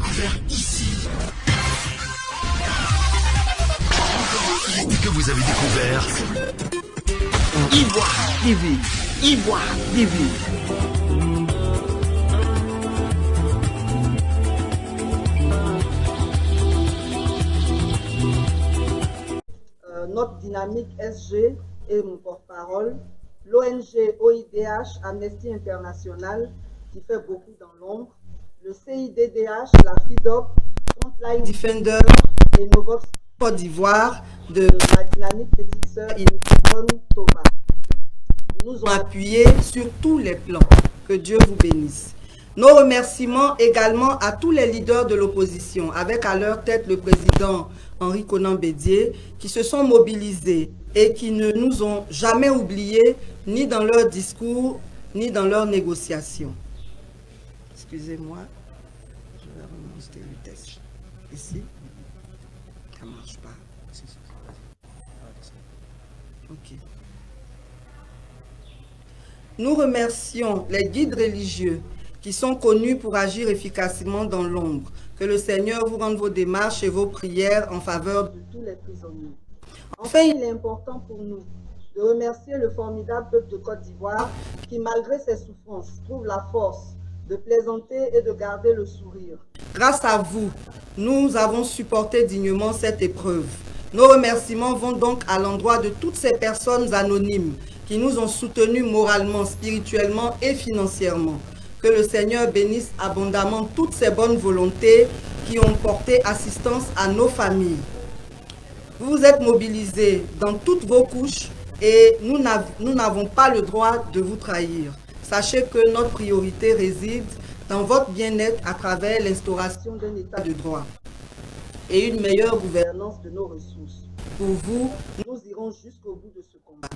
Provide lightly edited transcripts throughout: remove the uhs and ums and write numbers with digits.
découvert ici et que vous avez découvert Ivoire TV. Ivoire TV. Notre dynamique SG et mon porte-parole, l'ONG OIDH Amnesty International qui fait beaucoup dans l'ombre, le CIDDH, la FIDOP, Frontline Defender et Novox Côte d'Ivoire de ma dynamique petite sœur Yvonne Thomas. Ils nous ont appuyés sur tous les plans. Que Dieu vous bénisse. Nos remerciements également à tous les leaders de l'opposition, avec à leur tête le président Henri Konan Bédié, qui se sont mobilisés et qui ne nous ont jamais oubliés, ni dans leurs discours, ni dans leurs négociations. Excusez-moi, je vais remonter la vitesse. Ici, ça ne marche pas. Ok. Nous remercions les guides religieux qui sont connus pour agir efficacement dans l'ombre. Que le Seigneur vous rende vos démarches et vos prières en faveur de tous les prisonniers. Enfin, il est important pour nous de remercier le formidable peuple de Côte d'Ivoire qui, malgré ses souffrances, trouve la force de plaisanter et de garder le sourire. Grâce à vous, nous avons supporté dignement cette épreuve. Nos remerciements vont donc à l'endroit de toutes ces personnes anonymes qui nous ont soutenus moralement, spirituellement et financièrement. Que le Seigneur bénisse abondamment toutes ces bonnes volontés qui ont porté assistance à nos familles. Vous vous êtes mobilisés dans toutes vos couches et nous n'avons pas le droit de vous trahir. Sachez que notre priorité réside dans votre bien-être à travers l'instauration d'un état de droit et une meilleure gouvernance de nos ressources. Pour vous, nous irons jusqu'au bout de ce combat.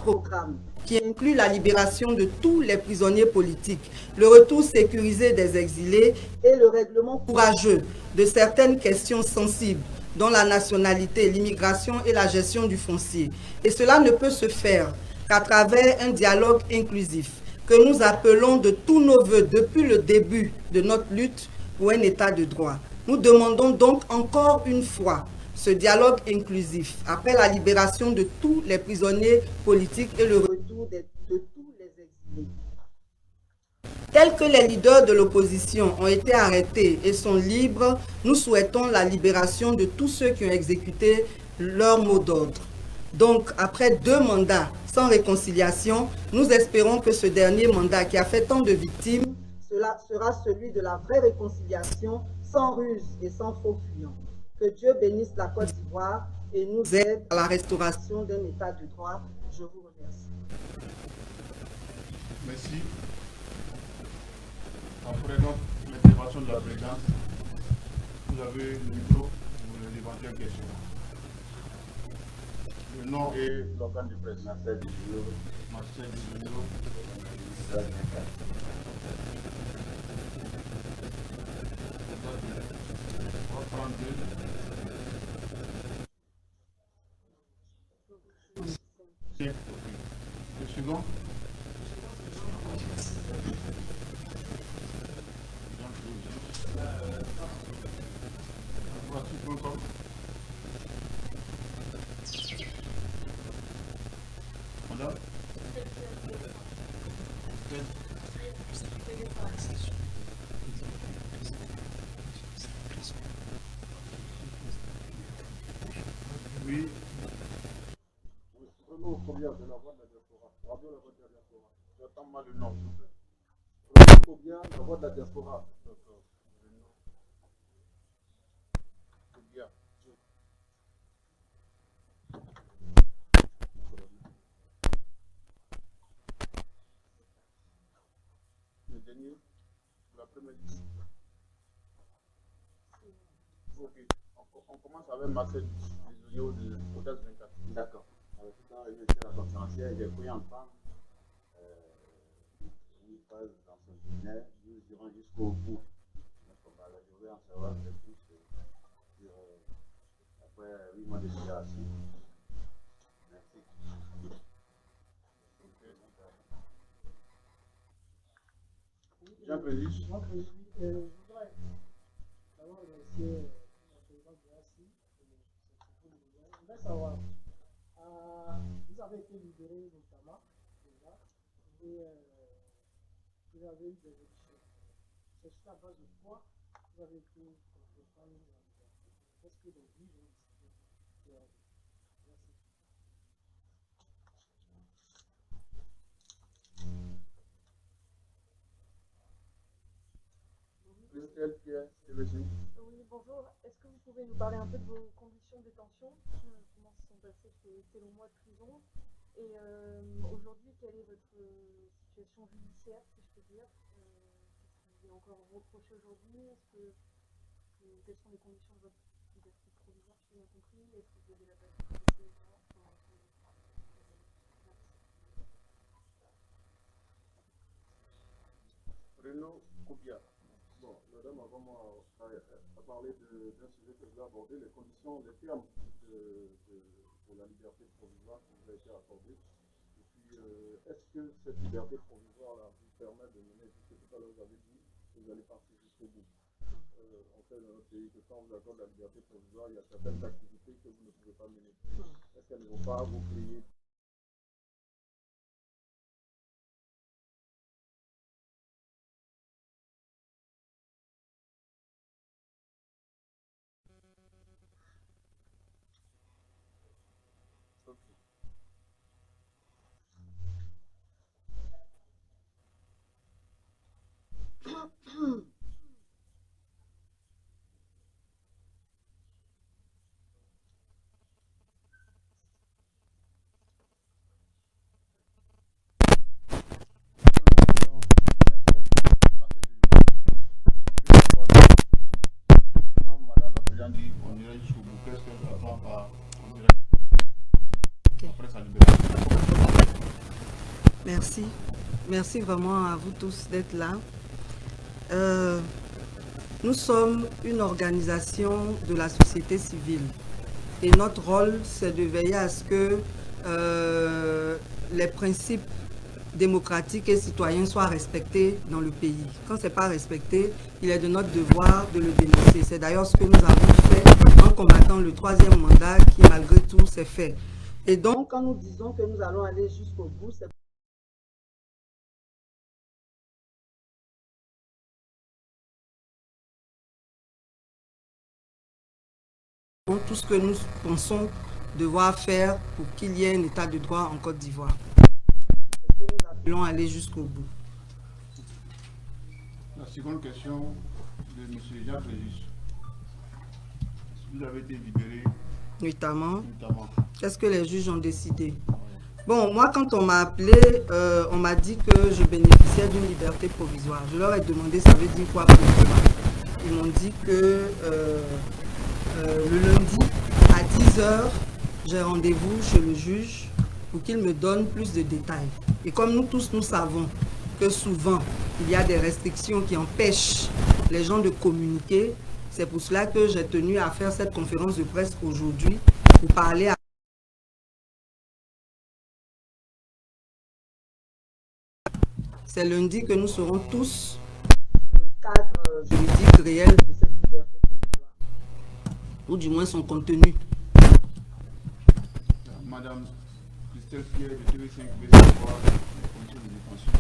Programme qui inclut la libération de tous les prisonniers politiques, le retour sécurisé des exilés et le règlement courageux de certaines questions sensibles dont la nationalité, l'immigration et la gestion du foncier. Et cela ne peut se faire qu'à travers un dialogue inclusif que nous appelons de tous nos voeux depuis le début de notre lutte pour un état de droit. Nous demandons donc encore une fois ce dialogue inclusif, après la libération de tous les prisonniers politiques et le retour de tous les exilés. Tels que les leaders de l'opposition ont été arrêtés et sont libres, nous souhaitons la libération de tous ceux qui ont exécuté leur mot d'ordre. Donc, après 2 mandats sans réconciliation, nous espérons que ce dernier mandat qui a fait tant de victimes, cela sera celui de la vraie réconciliation, sans ruse et sans faux fuyants. Que Dieu bénisse la Côte d'Ivoire et nous aide à la restauration d'un état de droit. Je vous remercie. Merci. Après l'intervention de la présidente, vous avez le micro pour l'éventuelle question. Le nom et l'organe de presse. Marcel Dujoulo. Le suivant. Madame. Oui. Renaud Phobia de la voix de la diaspora. Radio La Voix de la diaspora. J'attends mal le nom, s'il vous plaît. Renaud Phobia, la voix de la diaspora. Phobia. Le dernier, l'après-midi. Ok. On commence avec Marcel Dujoulo de Odas 24. D'accord. Alors, tout à l'heure, il était la conférencière, j'ai cru entendre une phrase dans son séminaire, nous irons jusqu'au bout. Donc, je vais en savoir un peu plus sur, après 8 mois de fédération. Merci. Jean Prélis. Je voudrais qui est le président de l'ASI, je voudrais savoir, vous avez été libéré notamment déjà, et vous avez eu des élections. C'est sur la base de quoi vous avez été complètement mis en liberté? Est-ce que les juges ont décidé de faire? Merci. Oui, bonjour. Est-ce que vous pouvez nous parler un peu de vos conditions de détention? Comment se sont passés ces longs mois de prison? Et aujourd'hui, quelle est votre situation judiciaire, si je peux dire? Qu'est-ce qui est encore reproché aujourd'hui? Quelles sont les conditions de votre liberté provisoire, si j'ai bien compris? Est-ce que vous avez la date de procès? Renaud Koubia. Bon, madame a vraiment parlé d'un sujet que je vais aborder, les conditions, les termes de la liberté provisoire qui vous a été accordée. Et puis, est-ce que cette liberté provisoire-là vous permet de mener, puisque tout à l'heure vous avez dit que vous allez partir jusqu'au bout. On sait dans notre pays que quand on vous accorde la liberté provisoire, il y a certaines activités que vous ne pouvez pas mener. Est-ce qu'elles ne vont pas vous créer Merci. Merci vraiment à vous tous d'être là. Nous sommes une organisation de la société civile et notre rôle, c'est de veiller à ce que les principes démocratiques et citoyens soient respectés dans le pays. Quand ce n'est pas respecté, il est de notre devoir de le dénoncer. C'est d'ailleurs ce que nous avons fait en combattant le 3e mandat qui, malgré tout, s'est fait. Et donc, quand nous disons que nous allons aller jusqu'au bout, c'est tout ce que nous pensons devoir faire pour qu'il y ait un état de droit en Côte d'Ivoire. C'est ce que nous appelons aller jusqu'au bout. La seconde question de M. Jacques Régis. Vous avez été libéré Notamment. Qu'est-ce que les juges ont décidé? Bon, moi, quand on m'a appelé, on m'a dit que je bénéficiais d'une liberté provisoire. Je leur ai demandé, ça veut dire quoi pour moi? Ils m'ont dit que le lundi, à 10 h, j'ai rendez-vous chez le juge pour qu'il me donne plus de détails. Et comme nous tous, nous savons que souvent, il y a des restrictions qui empêchent les gens de communiquer, c'est pour cela que j'ai tenu à faire cette conférence de presse aujourd'hui pour parler à c'est lundi que nous serons tous le cadre juridique réel de cette liberté provisoire, ou du moins son contenu. Madame Christelle Pierre de TV5 veut savoir les conditions de détention.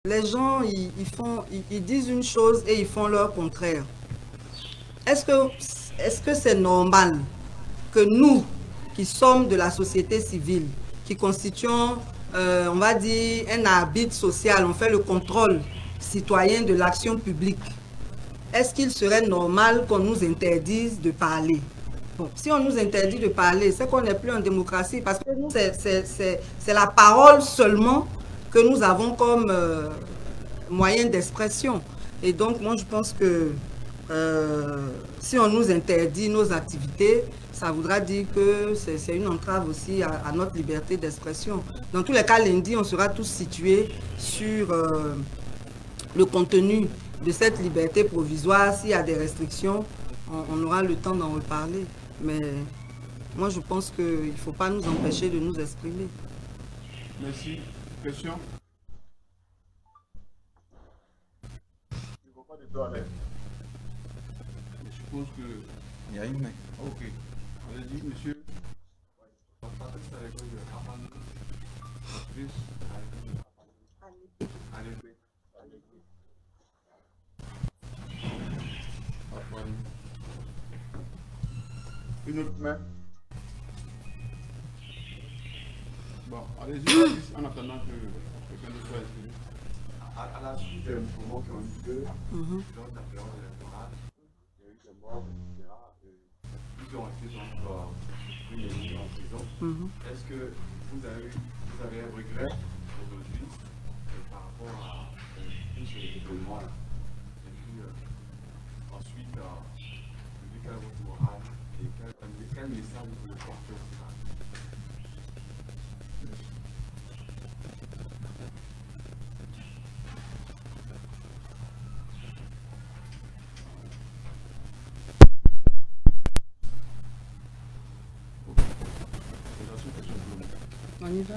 Les gens, ils disent une chose et ils font leur contraire. Est-ce que c'est normal que nous, qui sommes de la société civile, qui constituons, on va dire, un arbitre social, on fait le contrôle citoyen de l'action publique, est-ce qu'il serait normal qu'on nous interdise de parler? Bon, si on nous interdit de parler, c'est qu'on n'est plus en démocratie, parce que nous, c'est la parole seulement que nous avons comme moyen d'expression. Et donc, moi, je pense que si on nous interdit nos activités, ça voudra dire que c'est une entrave aussi à notre liberté d'expression. Dans tous les cas, lundi, on sera tous situés sur le contenu de cette liberté provisoire. S'il y a des restrictions, on aura le temps d'en reparler. Mais moi, je pense qu'il ne faut pas nous empêcher de nous exprimer. Merci. Question? pas de toilette. Je suppose que... Il y a une main. Ok. Allez-y, monsieur. Une autre main. Bon, allez-y, en attendant que quelqu'un ne soit inscrit. À la suite des mouvements qui ont eu lieu, lors de la période électorale, il y a eu des morts, etc. Ils ont été donc mis en prison. Est-ce que vous avez un regret aujourd'hui par rapport à tous ces événements-là? Et puis ensuite, quel est votre moral et quel message vous voulez porter au final? On y va.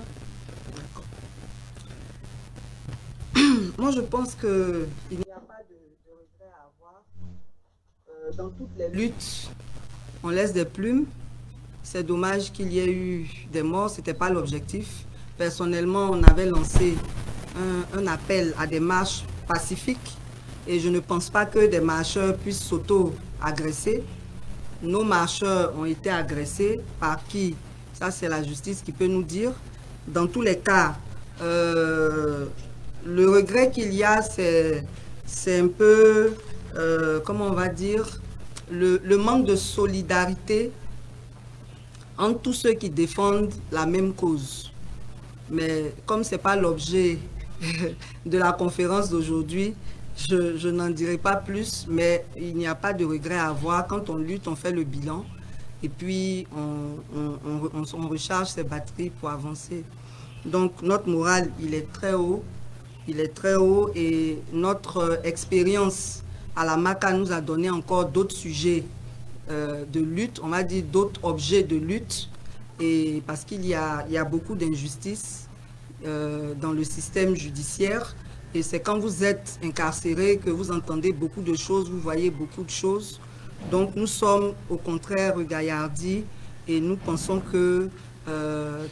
Moi, je pense qu'il n'y a pas de regret à avoir. Dans toutes les luttes, on laisse des plumes. C'est dommage qu'il y ait eu des morts, ce n'était pas l'objectif. Personnellement, on avait lancé un appel à des marches pacifiques et je ne pense pas que des marcheurs puissent s'auto-agresser. Nos marcheurs ont été agressés par qui? Ça, c'est la justice qui peut nous dire. Dans tous les cas, le regret qu'il y a, c'est un peu, comment on va dire, le manque de solidarité entre tous ceux qui défendent la même cause. Mais comme ce n'est pas l'objet de la conférence d'aujourd'hui, je n'en dirai pas plus, mais il n'y a pas de regret à avoir. Quand on lutte, on fait le bilan. Et puis, on recharge ses batteries pour avancer. Donc, notre moral, il est très haut. Il est très haut et notre expérience à la MACA nous a donné encore d'autres sujets de lutte, on va dire d'autres objets de lutte. Et parce qu'il y a beaucoup d'injustices dans le système judiciaire. Et c'est quand vous êtes incarcéré que vous entendez beaucoup de choses, vous voyez beaucoup de choses. Donc nous sommes au contraire gaillardis et nous pensons que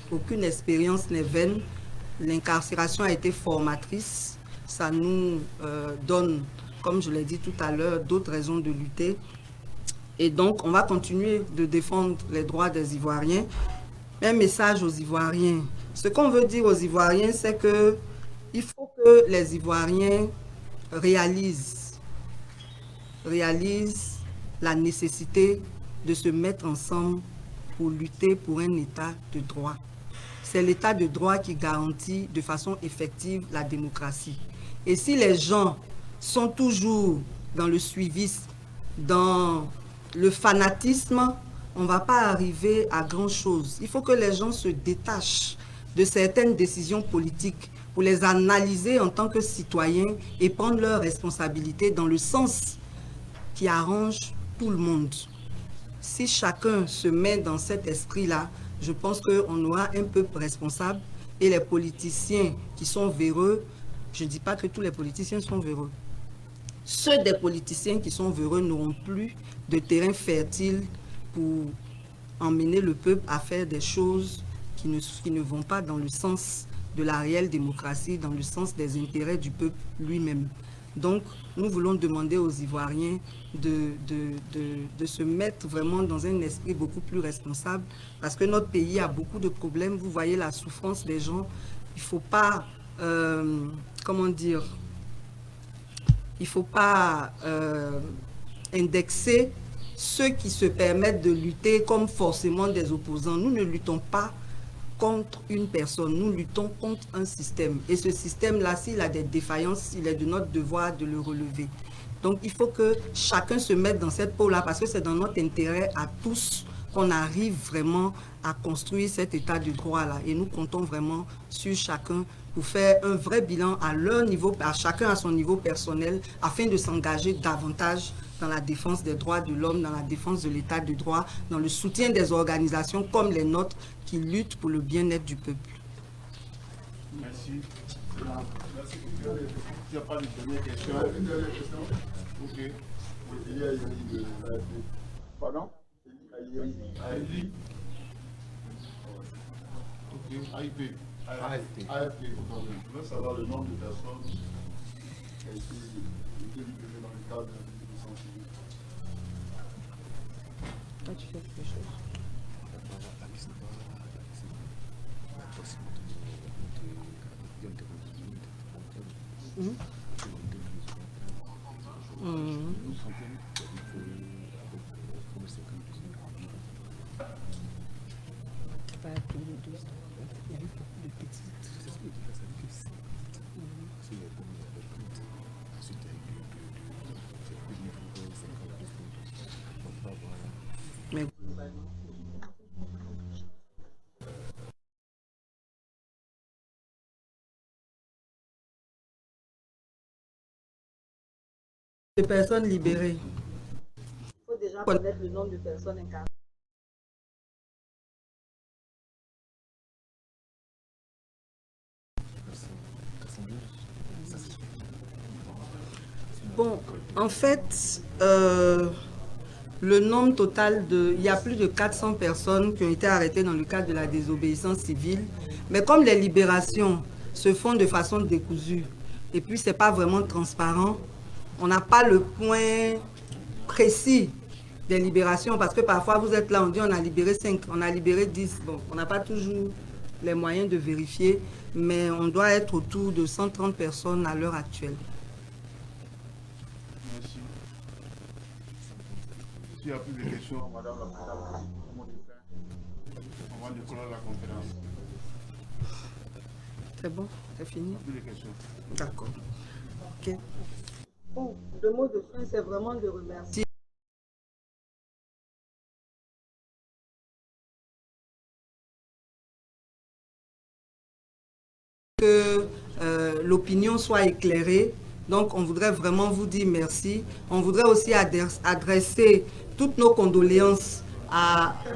aucune expérience n'est vaine. L'incarcération a été formatrice. Ça nous donne, comme je l'ai dit tout à l'heure, d'autres raisons de lutter. Et donc on va continuer de défendre les droits des Ivoiriens. Un message aux Ivoiriens. Ce qu'on veut dire aux Ivoiriens, c'est que il faut que les Ivoiriens réalisent la nécessité de se mettre ensemble pour lutter pour un état de droit. C'est l'état de droit qui garantit de façon effective la démocratie. Et si les gens sont toujours dans le suivisme, dans le fanatisme, on ne va pas arriver à grand-chose. Il faut que les gens se détachent de certaines décisions politiques pour les analyser en tant que citoyens et prendre leurs responsabilités dans le sens qui arrange tout le monde. Si chacun se met dans cet esprit-là, je pense qu'on aura un peuple responsable et les politiciens qui sont véreux, je ne dis pas que tous les politiciens sont véreux. Ceux des politiciens qui sont véreux n'auront plus de terrain fertile pour emmener le peuple à faire des choses qui ne vont pas dans le sens de la réelle démocratie, dans le sens des intérêts du peuple lui-même. Donc, nous voulons demander aux Ivoiriens de se mettre vraiment dans un esprit beaucoup plus responsable parce que notre pays a beaucoup de problèmes. Vous voyez la souffrance des gens. Il ne faut pas, comment dire, il ne faut pas indexer ceux qui se permettent de lutter comme forcément des opposants. Nous ne luttons pas contre une personne, nous luttons contre un système. Et ce système-là, s'il a des défaillances, il est de notre devoir de le relever. Donc, il faut que chacun se mette dans cette peau-là parce que c'est dans notre intérêt à tous qu'on arrive vraiment à construire cet état de droit-là. Et nous comptons vraiment sur chacun pour faire un vrai bilan à leur niveau, à chacun à son niveau personnel, afin de s'engager davantage dans la défense des droits de l'homme, dans la défense de l'état de droit, dans le soutien des organisations comme les nôtres qui luttent pour le bien-être du peuple. Merci. Merci. Il n'y a pas de dernière question. Une dernière question. Ok. Il y a une pardon? AFD. Ok. AFD. AFD. Je veux savoir le nombre de personnes qui ont été libérées dans le cadre de l'éducation civile. Toi, tu fais quelque chose. Mais les personnes libérées. Il faut déjà connaître le nombre de personnes incarcérées. Bon, en fait, le nombre total il y a plus de 400 personnes qui ont été arrêtées dans le cadre de la désobéissance civile. Mais comme les libérations se font de façon décousue, et puis ce n'est pas vraiment transparent, on n'a pas le point précis des libérations, parce que parfois vous êtes là, on dit on a libéré 5, on a libéré 10. Bon, on n'a pas toujours les moyens de vérifier, mais on doit être autour de 130 personnes à l'heure actuelle. Merci. S'il n'y a plus de questions, Madame la Présidente, on va déclarer la conférence. C'est bon, c'est fini. Plus de questions. D'accord. Ok. Bon, le mot de fin, c'est vraiment de remercier. Que l'opinion soit éclairée. Donc, on voudrait vraiment vous dire merci. On voudrait aussi adresser toutes nos condoléances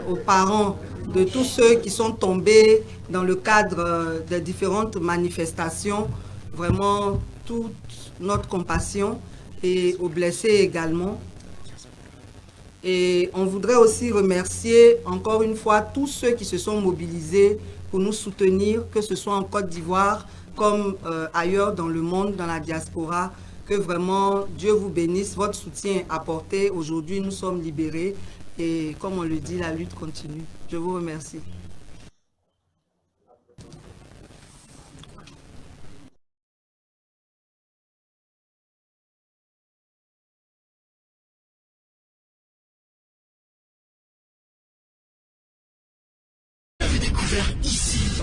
aux parents de tous ceux qui sont tombés dans le cadre des différentes manifestations. Vraiment, toute notre compassion et aux blessés également. Et on voudrait aussi remercier encore une fois tous ceux qui se sont mobilisés pour nous soutenir, que ce soit en Côte d'Ivoire comme ailleurs dans le monde, dans la diaspora. Que vraiment Dieu vous bénisse, votre soutien apporté. Aujourd'hui, nous sommes libérés et comme on le dit, la lutte continue. Je vous remercie. Découvert ici.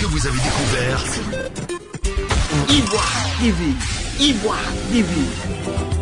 Que vous avez découvert Ivoire TV. Ivoire TV.